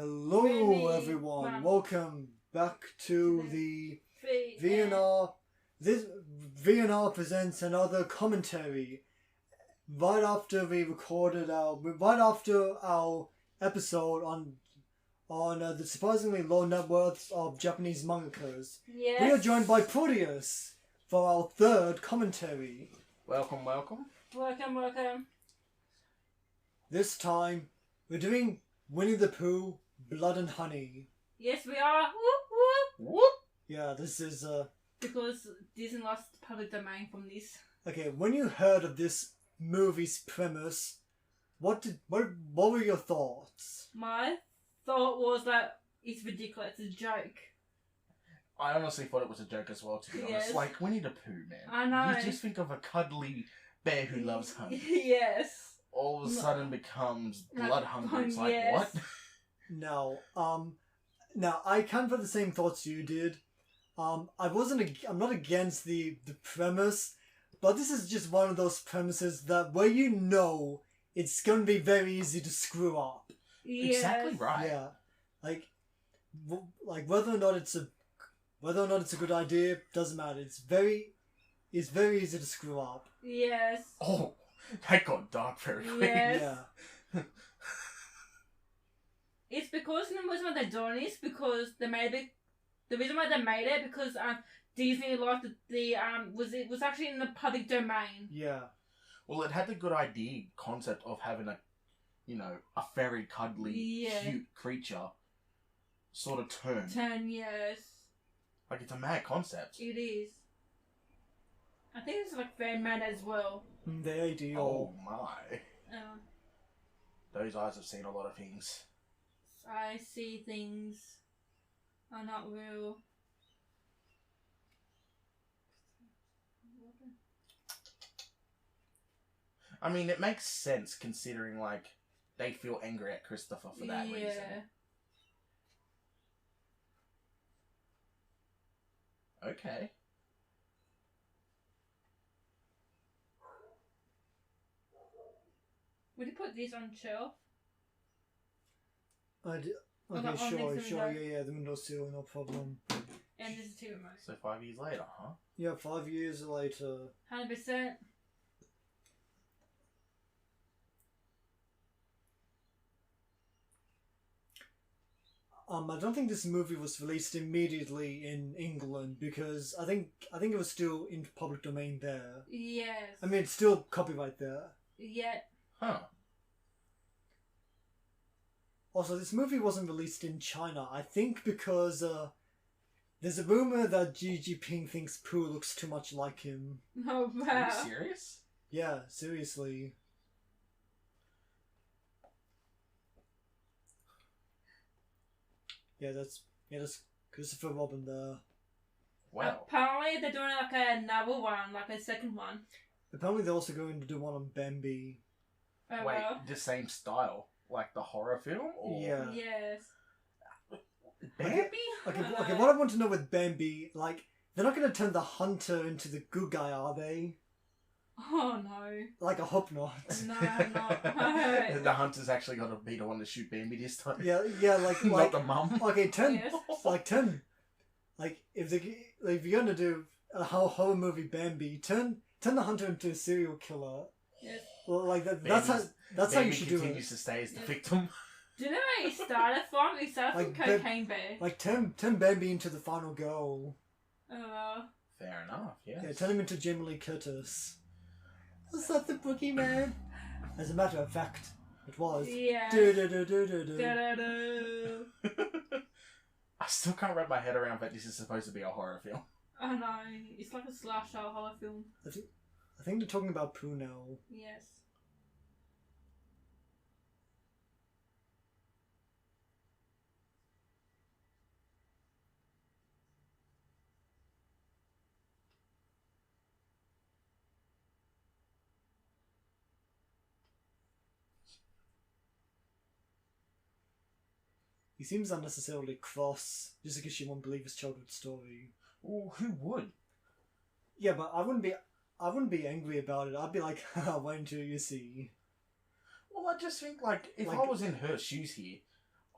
Hello everyone, welcome back to the VNR. This VNR presents another commentary right after our episode on the surprisingly low net worths of Japanese mangakas. Yes. We are joined by Proteus for our third commentary. Welcome. Welcome. This time we're doing Winnie-the-Pooh, Blood and Honey. Yes, we are. Whoop. Yeah, this is Because Disney lost public domain from this. okay. When you heard of this movie's premise, what were your thoughts? My thought was that it's ridiculous. It's a joke. I honestly thought it was a joke as well, to be honest. Yes. Like Winnie-the-Pooh, man. I know. You just think of a cuddly bear who loves honey. Yes. All of a sudden becomes blood hungry. It's like, yes. what? Now, I kind of had the same thoughts you did. I'm not against the premise, but this is just one of those premises that where you know it's going to be very easy to screw up. Yes. Exactly right. Yeah, like whether or not it's a good idea doesn't matter. It's very easy to screw up. Yes. Oh, that got dark very quick. Yes. Yeah. It's because the reason why they're doing this because they made it. The reason why they made it because Disney lost the it was actually in the public domain. Yeah. Well, it had the good idea concept of having a very cuddly, cute creature sort of turn. Yes. Like, it's a mad concept. It is. I think it's like very mad as well. The idea. Oh my. Uh, Those eyes have seen a lot of things. I see things are not real. I mean, it makes sense considering, like, they feel angry at Christopher for that reason. Okay. Would you put this on shelf? Okay, on sure, yeah, the windowsill, no problem. And this is two remote. So 5 years later, huh? Yeah, 5 years later. 100%. I don't think this movie was released immediately in England because I think it was still in public domain there. Yes. I mean, it's still copyright there. Yeah. Huh. Also, this movie wasn't released in China, I think because there's a rumor that Xi Jinping thinks Pooh looks too much like him. Oh, wow. Are you serious? Yeah, seriously. Yeah, that's Christopher Robin there. Wow. Apparently they're doing like another one, like a second one. Apparently they're also going to do one on Bambi. Oh, Wait, well. the same style? Like the horror film? Or... Yeah. Yes. Bambi? Okay, what I want to know with Bambi, like, they're not going to turn the hunter into the good guy, are they? Oh, no. Like, I hope not. No, not. The hunter's actually got to be the one to shoot Bambi this time. Yeah, like Not the mum. Okay, Yes. if you're gonna do a horror movie Bambi, turn the hunter into a serial killer. Yes. Well, like that's how you should do it. Bambi continues to stay as the victim. Do you know where he started from? He started from Like, Cocaine Bear. Like turn Bambi into the final girl. Fair enough, yes. Yeah, turn him into Jamie Lee Curtis. Was that the boogeyman? As a matter of fact, it was. Yeah. Do-do-do-do-do-do. I still can't wrap my head around that this is supposed to be a horror film. Oh no, it's like a slasher horror film. I think they're talking about Pooh now. Yes. He seems unnecessarily cross, just because she won't believe his childhood story. Oh, who would? Yeah, but I wouldn't be angry about it. I'd be like, why don't you see? Well, I just think, like, if I was in her shoes here,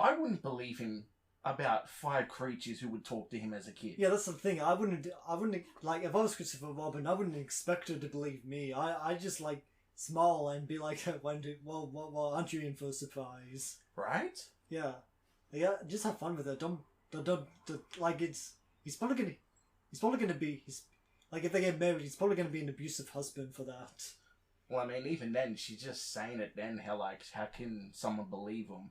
I wouldn't believe him about 5 creatures who would talk to him as a kid. Yeah, that's the thing. I wouldn't like if I was Christopher Robin. I wouldn't expect her to believe me. I just like smile and be like, well, aren't you in for a surprise? Right? Yeah, just have fun with it. Don't like he's probably gonna be like if they get married, he's probably gonna be an abusive husband for that. Well, I mean, even then, she's just saying it then, how can someone believe him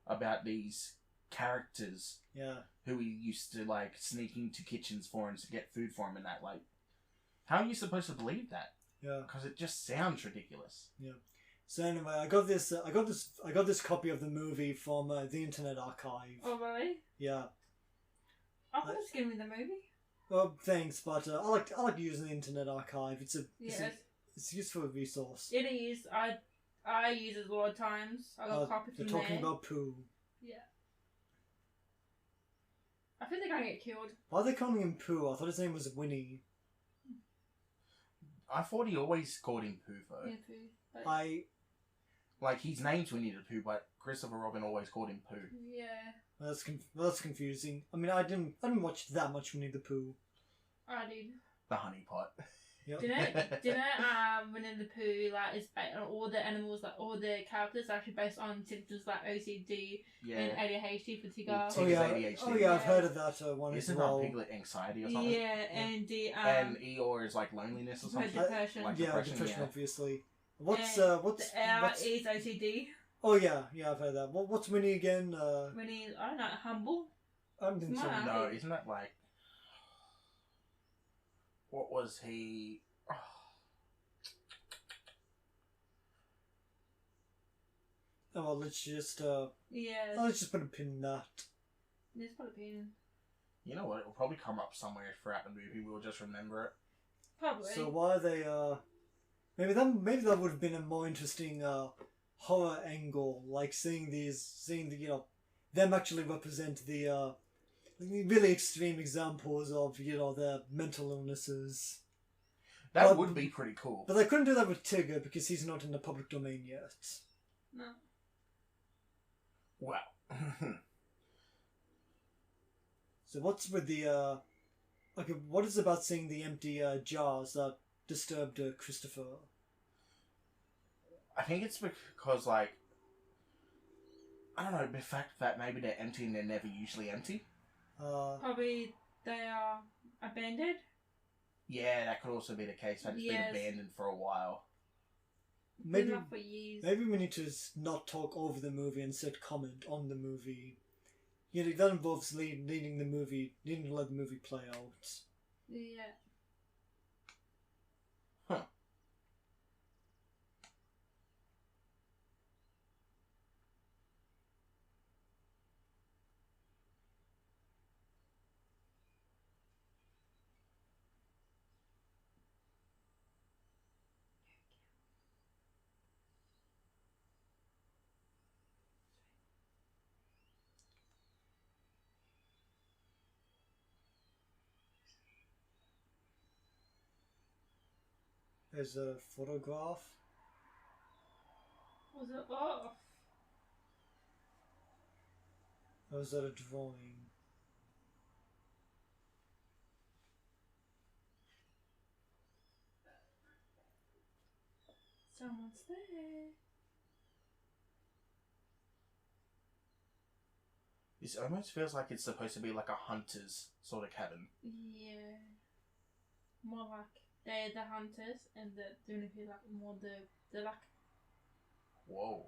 about these characters who he used to, like, sneak into kitchens for him to get food for him and that, like, how are you supposed to believe that? Yeah. Because it just sounds ridiculous. Yeah. So anyway, I got this copy of the movie from the Internet Archive. Oh, really? Yeah. I thought just give me the movie. Well, thanks, but I like using the Internet Archive. It's a useful resource. It is. I use it a lot of times. I got a copy from They're talking there. about Pooh. Yeah. I think they're gonna get killed. Why are they calling him Pooh? I thought his name was Winnie. I thought he always called him Pooh, though. Yeah, Pooh. Like, his name's Winnie-the-Pooh, but Christopher Robin always called him Pooh. Yeah. That's confusing. I mean, I didn't watch that much Winnie-the-Pooh. I did. The honey pot. Yep. Didn't Winnie-the-Pooh like is based on all the animals, like all the characters are actually based on symptoms like OCD and ADHD for Tigger. ADHD. Yeah, I've heard of that one as Isn't well. that Piglet anxiety or something? Yeah, and the and Eeyore is like loneliness or something. Depression. Like depression, obviously. What's is OCD. Oh yeah, I've heard that. What's Winnie again? Winnie, I don't know, humble. I don't think so. No, isn't that like what was he? Oh well, let's just Yeah. let's just put a pin in that. Let's put a pin in. You know what? It will probably come up somewhere throughout the movie. We'll just remember it. Probably. So why are they maybe that would have been a more interesting horror angle, like seeing the them actually represent the really extreme examples of their mental illnesses. That would be pretty cool. But they couldn't do that with Tigger because he's not in the public domain yet. No. Well. So what's with the okay? What is about seeing the empty jars that disturbed Christopher? I think it's because, like, I don't know, the fact that maybe they're empty and they're never usually empty. Probably they are abandoned. Yeah, that could also be the case. That it's been abandoned for a while. Maybe not for years. Maybe we need to not talk over the movie and instead comment on the movie. That involves needing to let the movie play out. Yeah. Huh. There's a photograph. Was it off? Or is that a drawing? Someone's there. This almost feels like it's supposed to be like a hunter's sort of cabin. Yeah. More like they're the hunters and they're gonna be like more the like. Whoa.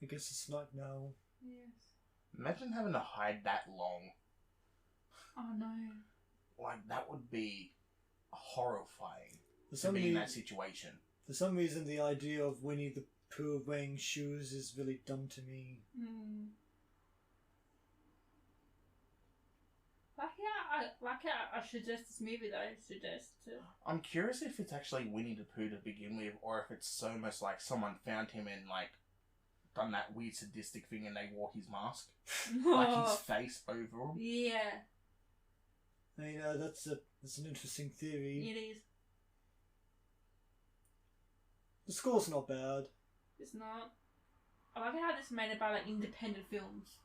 I guess it's not now. Yes. Imagine having to hide that long. Oh no. Like, that would be horrifying For to some, be in rea- that situation. for some reason, the idea of Winnie-the-Pooh wearing shoes is really dumb to me. Like how I suggest this movie though. Suggest to. I'm curious if it's actually Winnie-the-Pooh to begin with, or if it's so much like someone found him and, like, done that weird sadistic thing and they wore his mask. Like, his face over him. Yeah. I mean, that's an interesting theory. It is. The score's not bad. It's not. I like how this is made by like independent films.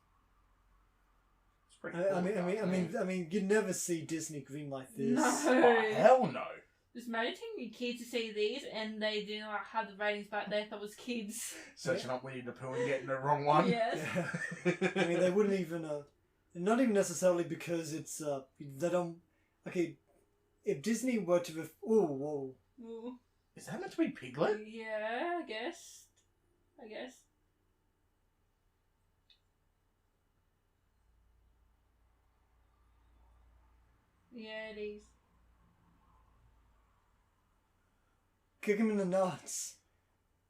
It's pretty cool. I mean, you'd never see Disney greenlight this. No. Oh, hell no. Just imagine your kids to see these and they didn't like have the ratings back they thought was kids. Searching up Winnie-the-Pooh and getting the wrong one. Yes. Yeah. I mean, they wouldn't even. Not even necessarily because it's they don't. Okay, if Disney were to whoa. Ooh. Is that meant to be Piglet? Yeah, I guess. Yeah, it is. Kick him in the nuts.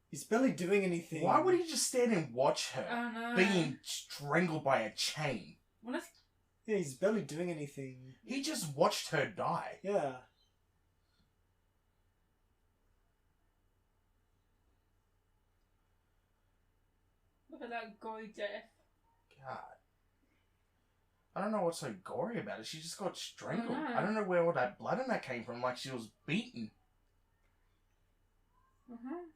He's barely doing anything. Why would he just stand and watch her Oh no. being strangled by a chain? Well, that's... Yeah, he's barely doing anything. He just watched her die. Yeah. Look at that gory death. God. I don't know what's so gory about it. She just got strangled. I know. I don't know where all that blood in that came from. Like, she was beaten.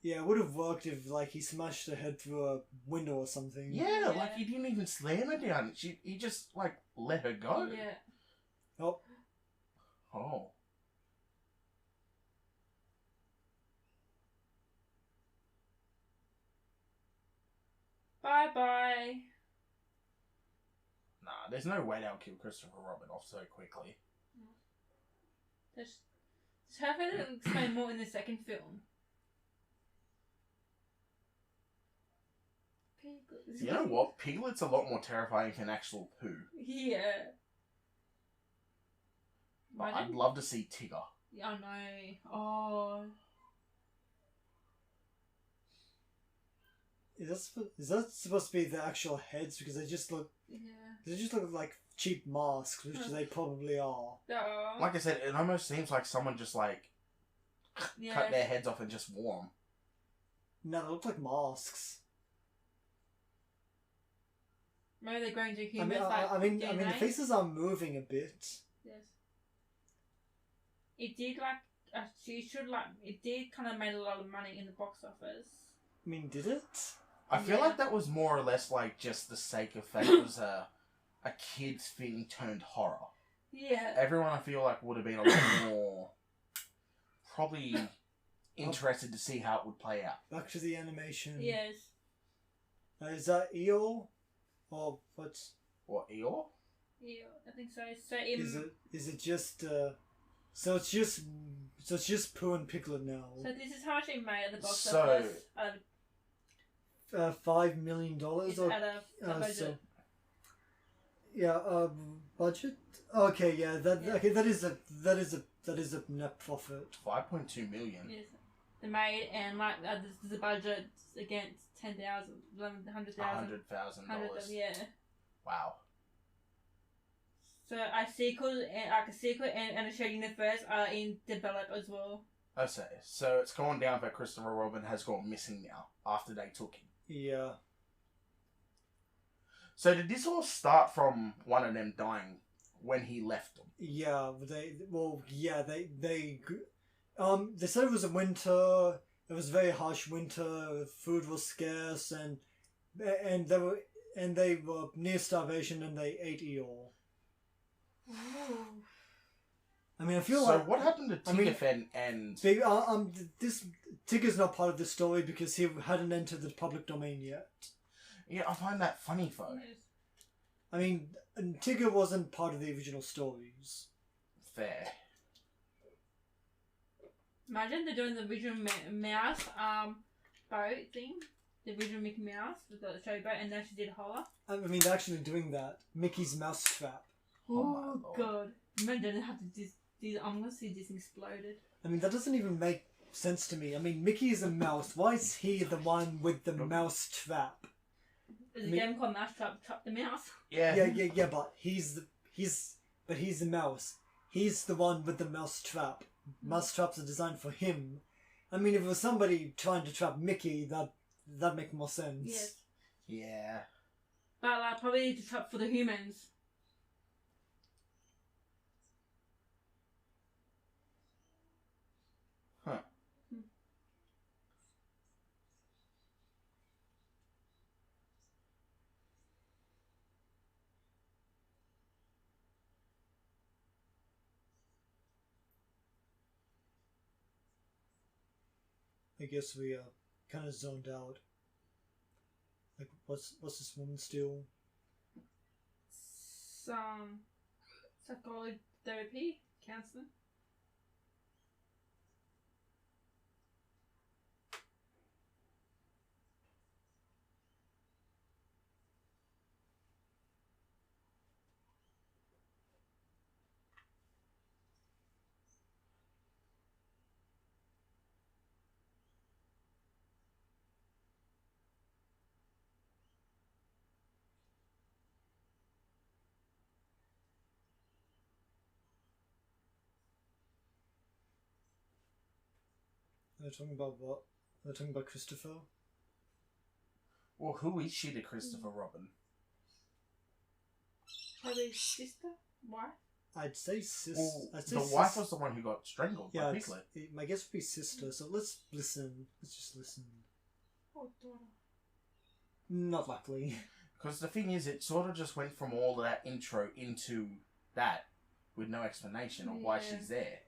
Yeah, it would have worked if, like, he smashed her head through a window or something. Yeah, like, he didn't even slam her down. He just, like, let her go. Yeah. Oh. Oh. Bye-bye. Nah, there's no way they'll kill Christopher Robin off so quickly. Just have it explain more in the second film. Piglet. You know what? Piglet's a lot more terrifying than actual Pooh. Yeah. But I'd love to see Tigger. Yeah, I know. Oh. Is that supposed to be the actual heads? Because they just look like cheap masks, which they probably are. Oh. Like I said, it almost seems like someone just, like, cut their heads off and just wore them. No, they look like masks. Maybe they're going to humans. I mean, the faces are moving a bit. Yes. It did it did kind of made a lot of money in the box office. I mean, did it? I feel like that was more or less like just the sake of fact it was a kid's thing turned horror. Yeah. Everyone I feel like would have been a lot more probably interested to see how it would play out. Back to the animation. Yes. Is that Eeyore? Or what's... What, Eeyore? Yeah, I think so. So Is it just so it's just Pooh and Piglet now. So this is how much it made at the box So- office. $5 million It's or at a budget. so, yeah, budget. Okay, yeah, that is a net profit. 5.2 million. Yes. They made and like there's a budget against 10,000, 100,000. $100,000. Yeah. Wow. So a sequel and a shared universe are in develop as well. Okay, so it's gone down that Christopher Robin has gone missing now after they took him. Yeah. So did this all start from one of them dying when he left them? Yeah, they said it was a winter. It was a very harsh winter. Food was scarce, and they were near starvation, and they ate Eeyore. Ooh. I mean, I feel so like... what happened to Tiggerfen and... This Tigger's not part of the story because he hadn't entered the public domain yet. Yeah, I find that funny, though. Yes. I mean, Tigger wasn't part of the original stories. Fair. Imagine they're doing the original mouse boat thing. the original Mickey Mouse with the showboat, and then she did Holler. I mean, they're actually doing that. Mickey's Mousetrap. Oh god. Imagine have to I'm gonna see this exploded. I mean, that doesn't even make sense to me. I mean, Mickey is a mouse. Why is he the one with the mousetrap? There's a game called Mousetrap, Trap the Mouse. Yeah, but he's the mouse. He's the one with the mousetrap. Mousetraps are designed for him. I mean, if it was somebody trying to trap Mickey, that'd make more sense. Yes. Yeah. But like, probably to trap for the humans. Huh. I guess we kind of zoned out. Like, what's this woman still? Some psychology therapy, counseling. They're talking about what? They're talking about Christopher? Well, who is she to Christopher Robin? Probably sister? Wife? I'd say sis. Well, I'd say the wife was the one who got strangled by Piglet. My guess would be sister, so let's listen. Let's just listen. Oh, daughter. Not likely. Because the thing is, it sort of just went from all that intro into that with no explanation of why she's there.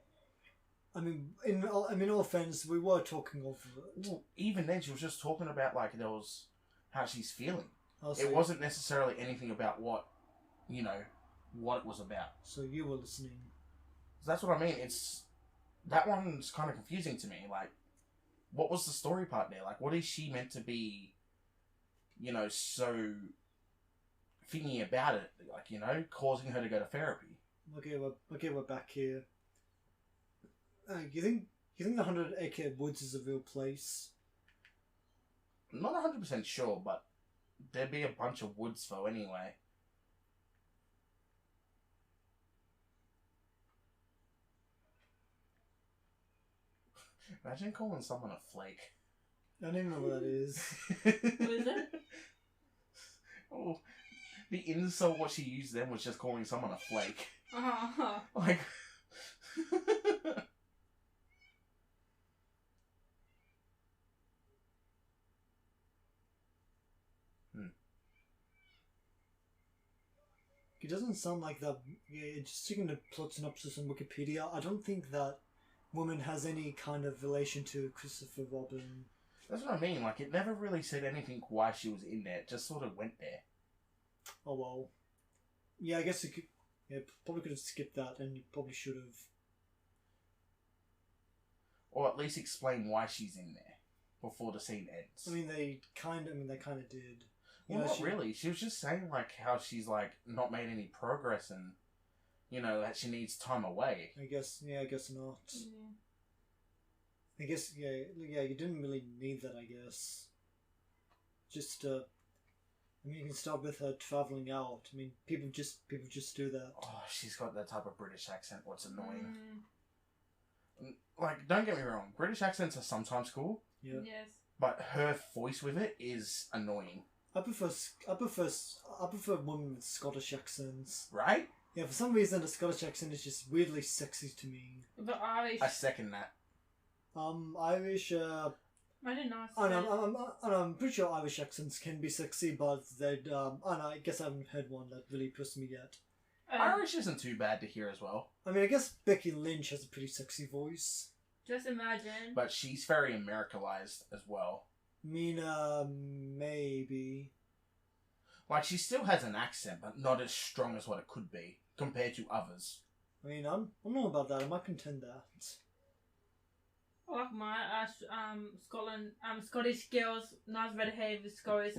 I mean, in all offense, we were talking over it. Well, even then, she was just talking about like there was how she's feeling. Also, it wasn't necessarily anything about what it was about. So you were listening. That's what I mean. That one's kind of confusing to me. Like, what was the story part there? Like, what is she meant to be? So thingy about it. Like, causing her to go to therapy. Okay, we're back here. You think the 100 Acre Woods is a real place? I'm not 100% sure, but there'd be a bunch of woods though anyway. Imagine calling someone a flake. I don't even know what that is. What is it? Oh, the insult what she used then was just calling someone a flake. Uh-huh. Like... It doesn't sound like that. Yeah, just taking the plot synopsis on Wikipedia, I don't think that woman has any kind of relation to Christopher Robin. That's what I mean. Like, it never really said anything why she was in there. It just sort of went there. Oh well. Yeah, I guess it could. Yeah, probably could have skipped that, and you probably should have. Or at least explain why she's in there before the scene ends. I mean, they kind of did. Well, not really. She was just saying, like, how she's, like, not made any progress and, that she needs time away. I guess not. Yeah. I guess, yeah, you didn't really need that, I guess. Just, I mean, you can start with her travelling out. I mean, people just do that. Oh, she's got that type of British accent. What's annoying? Like, don't get me wrong. British accents are sometimes cool. Yeah. Yes. But her voice with it is annoying. I prefer women with Scottish accents. Right? Yeah, for some reason the Scottish accent is just weirdly sexy to me. But Irish. I second that. Irish. I don't know. I'm pretty sure Irish accents can be sexy, but I guess I haven't heard one that really impressed me yet. Irish isn't too bad to hear as well. I mean, I guess Becky Lynch has a pretty sexy voice. Just imagine. But she's very Americanized as well. Maybe. Like, she still has an accent, but not as strong as what it could be, compared to others. I mean, I'm not about that. I might contend that. I like my Scottish girls, nice red hair with Scottish